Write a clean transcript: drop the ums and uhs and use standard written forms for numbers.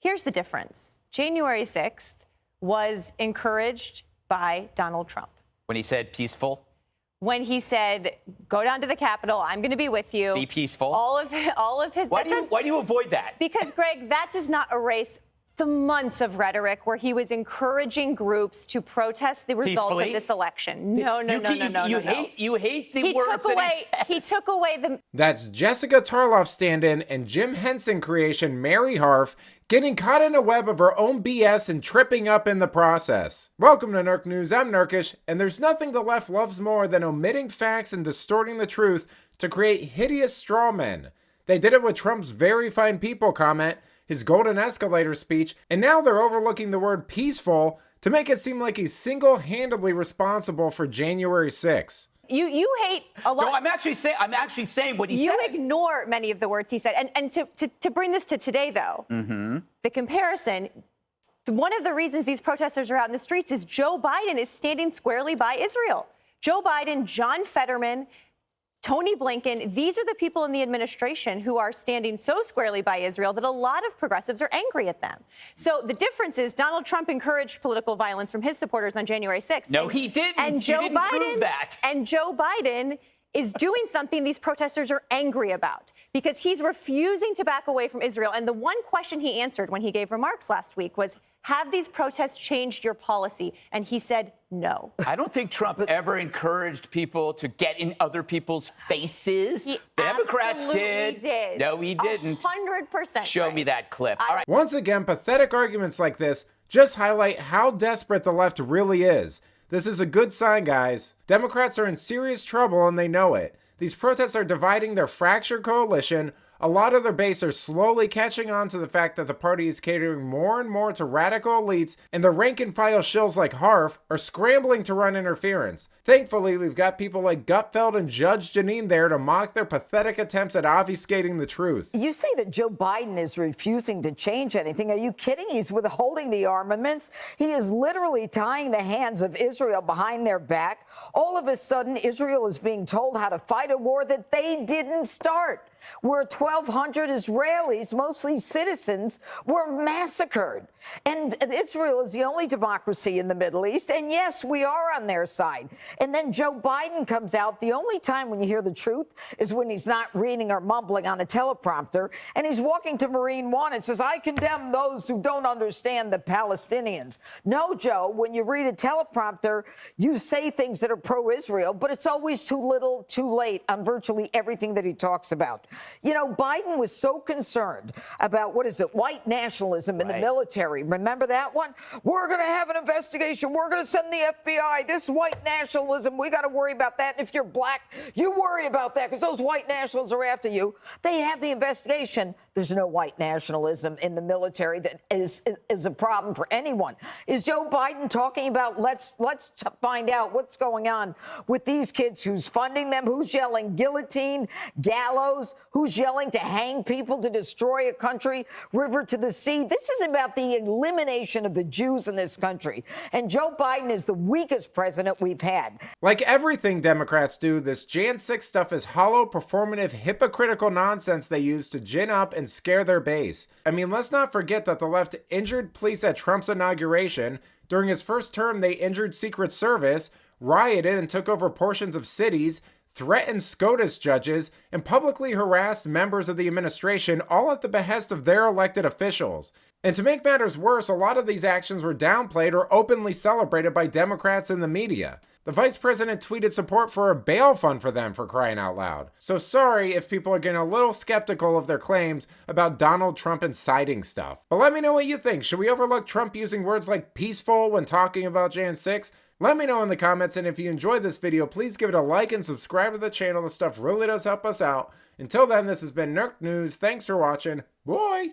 Here's the difference. January 6th was encouraged by Donald Trump. When he said peaceful? When he said, go down to the Capitol, I'm going to be with you. Be peaceful? All of his... Why do you avoid that? Because, Greg, that does not erase the months of rhetoric where he was encouraging groups to protest the results Peacefully? of this election. No. You hate the words that he says. He took away the... That's Jessica Tarloff stand-in and Jim Henson creation Mary Harf getting caught in a web of her own BS and tripping up in the process. Welcome to Nerk News, I'm Nerkish, and there's nothing the left loves more than omitting facts and distorting the truth to create hideous straw men. They did it with Trump's very fine people comment, his golden escalator speech, and now they're overlooking the word peaceful to make it seem like he's single-handedly responsible for January 6th. You hate a lot. No, I'm actually saying what he said. You ignore many of the words he said. And to bring this to today, though, the comparison, one of the reasons these protesters are out in the streets is Joe Biden is standing squarely by Israel. Joe Biden, John Fetterman, Tony Blinken, these are the people in the administration who are standing so squarely by Israel that a lot of progressives are angry at them. So the difference is Donald Trump encouraged political violence from his supporters on January 6th. No, he didn't. And You didn't prove that. And Joe Biden is doing something these protesters are angry about because he's refusing to back away from Israel. And the one question he answered when he gave remarks last week was, have these protests changed your policy? And he said, no. I don't think Trump ever encouraged people to get in other people's faces. He Democrats absolutely did. No, he didn't. 100%. Show me that clip. All right. Once again, pathetic arguments like this just highlight how desperate the left really is. This is a good sign, guys. Democrats are in serious trouble and they know it. These protests are dividing their fractured coalition. A lot of their base are slowly catching on to the fact that the party is catering more and more to radical elites, and the rank-and-file shills like Harf are scrambling to run interference. Thankfully, we've got people like Gutfeld and Judge Jeanine there to mock their pathetic attempts at obfuscating the truth. You say that Joe Biden is refusing to change anything. Are you kidding? He's withholding the armaments. He is literally tying the hands of Israel behind their back. All of a sudden, Israel is being told how to fight a war that they didn't start, where 1,200 Israelis, mostly citizens, were massacred. And Israel is the only democracy in the Middle East. And yes, we are on their side. And then Joe Biden comes out. The only time when you hear the truth is when he's not reading or mumbling on a teleprompter. And he's walking to Marine One and says, I condemn those who don't understand the Palestinians. No, Joe, when you read a teleprompter, you say things that are pro-Israel, but it's always too little, too late on virtually everything that he talks about. You know, Biden was so concerned about, white nationalism in the military. Remember that one? We're going to have an investigation. We're going to send the FBI. This white nationalism, we got to worry about that. And if you're black, you worry about that because those white nationals are after you. They have the investigation. There's no white nationalism in the military that is a problem for anyone. Is Joe Biden talking about let's find out what's going on with these kids, who's funding them, who's yelling guillotine, gallows, who's yelling to hang people, to destroy a country, river to the sea? This is about the elimination of the Jews in this country. And Joe Biden is the weakest president we've had. Like everything Democrats do, this Jan 6 stuff is hollow, performative, hypocritical nonsense they use to gin up and scare their base. I mean, let's not forget that the left injured police at Trump's inauguration. During his first term, they injured Secret Service, rioted and took over portions of cities, threatened SCOTUS judges, and publicly harassed members of the administration, all at the behest of their elected officials. And to make matters worse, a lot of these actions were downplayed or openly celebrated by Democrats in the media. The vice president tweeted support for a bail fund for them, for crying out loud. So sorry if people are getting a little skeptical of their claims about Donald Trump inciting stuff. But let me know what you think. Should we overlook Trump using words like peaceful when talking about Jan 6? Let me know in the comments, and if you enjoyed this video, please give it a like and subscribe to the channel. This stuff really does help us out. Until then, this has been Nerk News. Thanks for watching. Bye!